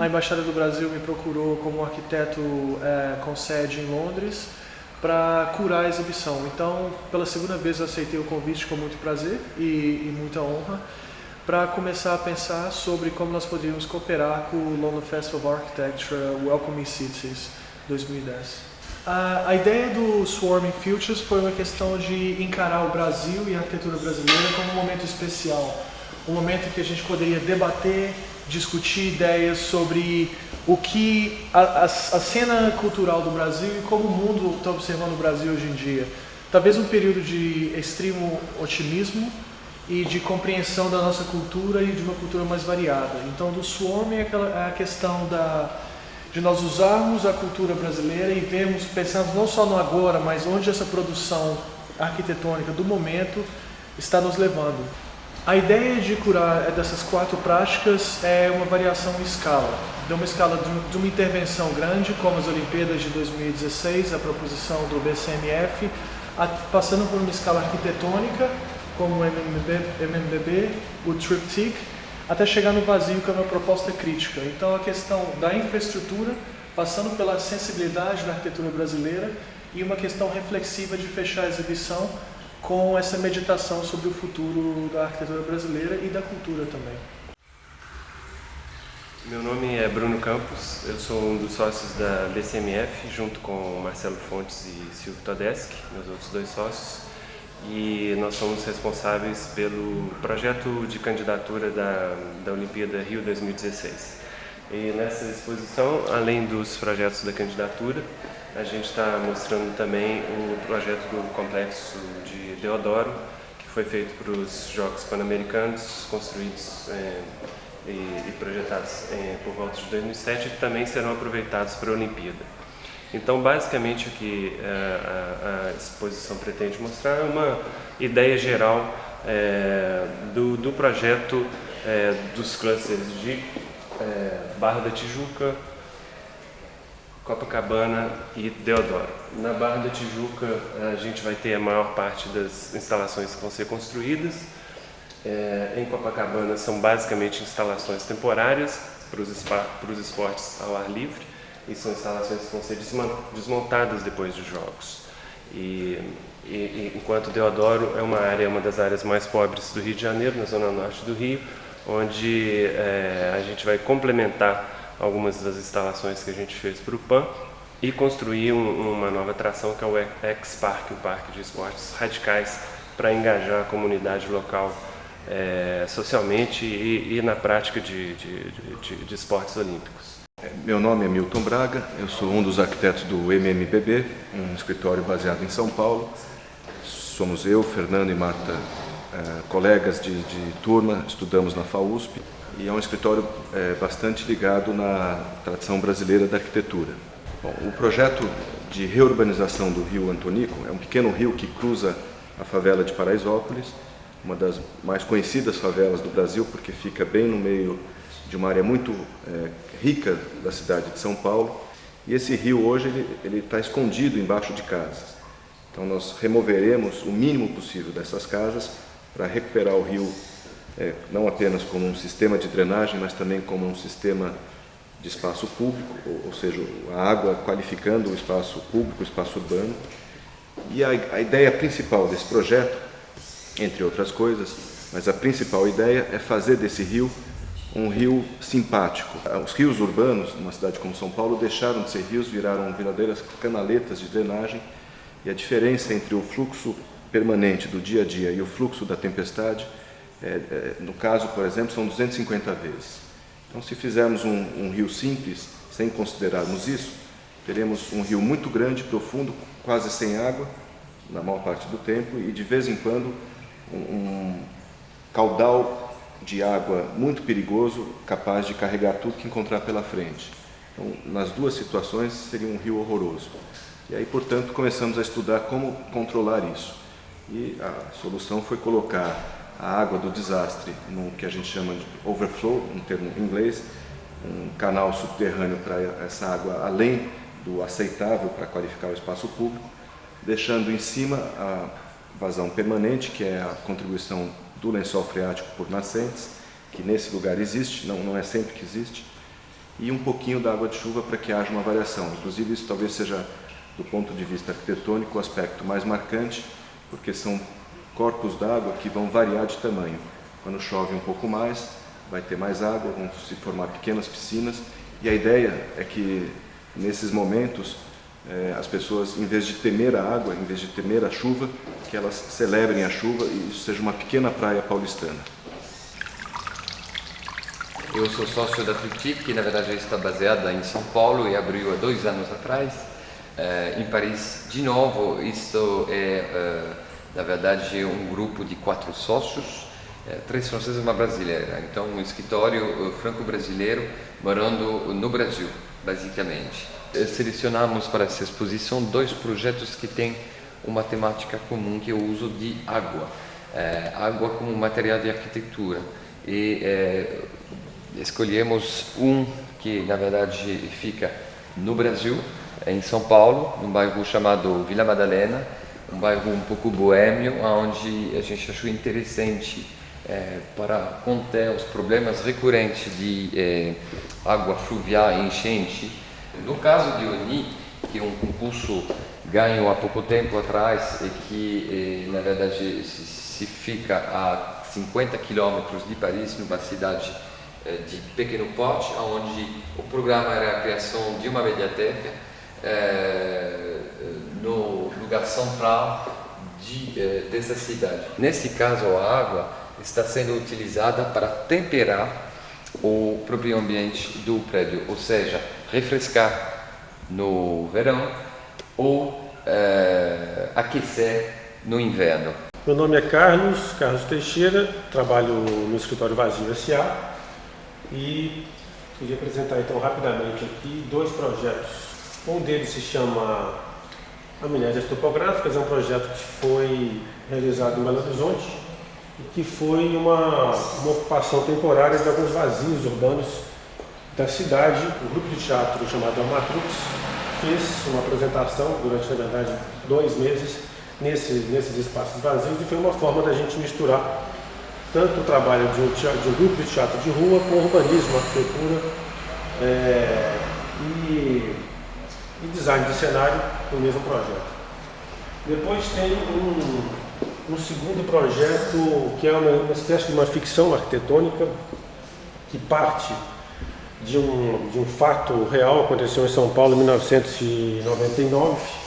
a Embaixada do Brasil me procurou como arquiteto com sede em Londres para curar a exibição. Então, pela segunda vez eu aceitei o convite com muito prazer e muita honra para começar a pensar sobre como nós poderíamos cooperar com o London Festival of Architecture Welcoming Cities 2010. A ideia do Swarming Futures foi uma questão de encarar o Brasil e a arquitetura brasileira como um momento especial, um momento em que a gente poderia debater, discutir ideias sobre o que a cena cultural do Brasil e como o mundo está observando o Brasil hoje em dia. Talvez um período de extremo otimismo e de compreensão da nossa cultura e de uma cultura mais variada. Então, do Swarming é a questão de nós usarmos a cultura brasileira e vermos, pensarmos não só no agora, mas onde essa produção arquitetônica do momento está nos levando. A ideia de curar dessas 4 práticas é uma variação em escala. De uma escala de uma intervenção grande, como as Olimpíadas de 2016, a proposição do BCMF, passando por uma escala arquitetônica, como o MMBB, o Triptych, até chegar no vazio, que é uma proposta crítica. Então, a questão da infraestrutura, passando pela sensibilidade da arquitetura brasileira e uma questão reflexiva de fechar a exibição com essa meditação sobre o futuro da arquitetura brasileira e da cultura também. Meu nome é Bruno Campos, eu sou um dos sócios da BCMF, junto com Marcelo Fontes e Silvio Todeschi, meus outros 2 sócios. E nós somos responsáveis pelo projeto de candidatura da Olimpíada Rio 2016. E nessa exposição, além dos projetos da candidatura, a gente está mostrando também o projeto do complexo de Deodoro, que foi feito para os Jogos Pan-Americanos, construídos e projetados por volta de 2007, e que também serão aproveitados para a Olimpíada. Então, basicamente, o que a exposição pretende mostrar é uma ideia geral do projeto dos clusters de Barra da Tijuca, Copacabana e Deodoro. Na Barra da Tijuca, a gente vai ter a maior parte das instalações que vão ser construídas. Em Copacabana, são basicamente instalações temporárias para os esportes ao ar livre. E são instalações que vão ser desmontadas depois dos jogos. Enquanto Deodoro é uma das áreas mais pobres do Rio de Janeiro, na zona norte do Rio, onde a gente vai complementar algumas das instalações que a gente fez para o PAN e construir uma nova atração que é o X-Park, o Parque de Esportes Radicais, para engajar a comunidade local socialmente e na prática de esportes olímpicos. Meu nome é Milton Braga, eu sou um dos arquitetos do MMBB, um escritório baseado em São Paulo. Somos eu, Fernando e Marta, colegas de turma, estudamos na FAUSP, e é um escritório bastante ligado na tradição brasileira da arquitetura. Bom, o projeto de reurbanização do Rio Antonico é um pequeno rio que cruza a favela de Paraisópolis, uma das mais conhecidas favelas do Brasil, porque fica bem no meio de uma área muito rica da cidade de São Paulo, e esse rio hoje ele está escondido embaixo de casas. Então nós removeremos o mínimo possível dessas casas para recuperar o rio, não apenas como um sistema de drenagem, mas também como um sistema de espaço público, ou seja, a água qualificando o espaço público, o espaço urbano. E a ideia principal desse projeto, entre outras coisas, mas a principal ideia é fazer desse rio um rio simpático. Os rios urbanos, numa cidade como São Paulo, deixaram de ser rios, viraram verdadeiras canaletas de drenagem, e a diferença entre o fluxo permanente do dia a dia e o fluxo da tempestade, no caso, por exemplo, são 250 vezes. Então, se fizermos um rio simples, sem considerarmos isso, teremos um rio muito grande, profundo, quase sem água, na maior parte do tempo, e de vez em quando um caudal de água muito perigoso, capaz de carregar tudo que encontrar pela frente. Então, nas duas situações, seria um rio horroroso. E aí, portanto, começamos a estudar como controlar isso. E a solução foi colocar a água do desastre no que a gente chama de overflow, um termo em inglês, um canal subterrâneo para essa água além do aceitável para qualificar o espaço público, deixando em cima a vazão permanente, que é a contribuição do lençol freático por nascentes, que nesse lugar existe, não é sempre que existe, e um pouquinho da água de chuva para que haja uma variação. Inclusive isso talvez seja, do ponto de vista arquitetônico, o aspecto mais marcante, porque são corpos d'água que vão variar de tamanho. Quando chove um pouco mais, vai ter mais água, vão se formar pequenas piscinas, e a ideia é que nesses momentos as pessoas, em vez de temer a água, em vez de temer a chuva, que elas celebrem a chuva e isso seja uma pequena praia paulistana. Eu sou sócio da Triptyque, que na verdade está baseada em São Paulo e abriu há 2 anos atrás. Em Paris, de novo, isso é, na verdade, um grupo de 4 sócios, 3 franceses e uma brasileira. Então, um escritório franco-brasileiro morando no Brasil, basicamente. Selecionamos para essa exposição 2 projetos que têm uma temática comum, que é o uso de água. Água como material de arquitetura. E escolhemos um que, na verdade, fica no Brasil, em São Paulo, num bairro chamado Vila Madalena, um bairro um pouco boêmio, onde a gente achou interessante para conter os problemas recorrentes de água fluvial e enchente. No caso de Oni, que é um concurso ganho há pouco tempo atrás e que, na verdade, se fica a 50 quilômetros de Paris, numa cidade de pequeno porte, onde o programa era a criação de uma mediateca no lugar central dessa cidade. Nesse caso, a água está sendo utilizada para temperar o próprio ambiente do prédio, ou seja, refrescar no verão ou aquecer no inverno. Meu nome é Carlos Teixeira, trabalho no escritório Vazio S.A. e queria apresentar então rapidamente aqui 2 projetos. Um deles se chama Amnésias Topográficas, é um projeto que foi realizado em Belo Horizonte e que foi uma ocupação temporária de alguns vazios urbanos da cidade. Um grupo de teatro chamado Amatrux fez uma apresentação durante, na verdade, 2 meses nesses espaços vazios, e foi uma forma da gente misturar tanto o trabalho de um grupo de teatro de rua com urbanismo, arquitetura e design de cenário no mesmo projeto. Depois tem um segundo projeto que é uma espécie de uma ficção arquitetônica que parte de um fato real, aconteceu em São Paulo em 1999.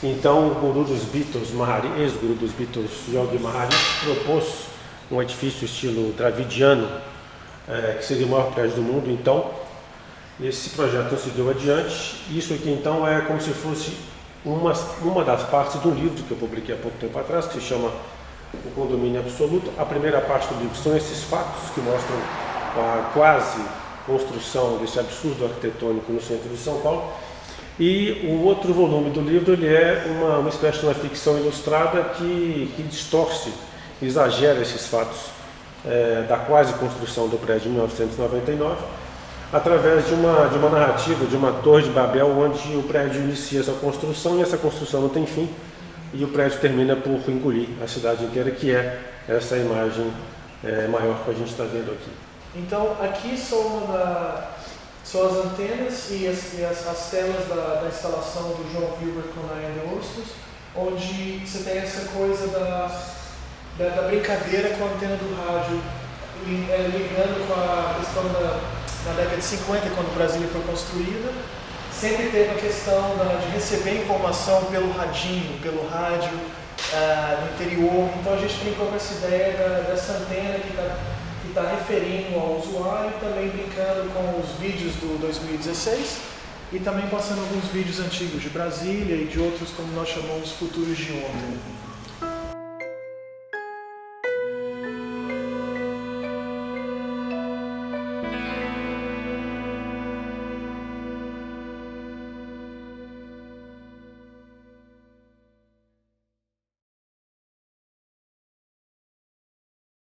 Então, o guru dos Beatles, ex-guru dos Beatles, Yogi Maharishi, propôs um edifício estilo dravidiano, que seria o maior prédio do mundo. Então, esse projeto não seguiu adiante. Isso aqui, então, é como se fosse uma das partes do livro que eu publiquei há pouco tempo atrás, que se chama O Condomínio Absoluto. A primeira parte do livro são esses fatos que mostram a quase construção desse absurdo arquitetônico no centro de São Paulo. E o outro volume do livro ele é uma espécie de uma ficção ilustrada que distorce, exagera esses fatos da quase construção do prédio de 1999, através de uma narrativa, de uma torre de Babel, onde o prédio inicia essa construção e essa construção não tem fim, e o prédio termina por engolir a cidade inteira, que é essa imagem maior que a gente está vendo aqui. Então, aqui são as antenas e as telas da instalação do João Gilbert com Nayan Ostos, onde você tem essa coisa da brincadeira com a antena do rádio, ligando com a questão na década de 50, quando Brasília foi construída. Sempre teve a questão de receber informação pelo radinho, pelo rádio no interior. Então a gente brincou com essa ideia dessa antena que está referindo ao usuário, também brincando com os vídeos do 2016 e também passando alguns vídeos antigos de Brasília e de outros, como nós chamamos, futuros de ontem.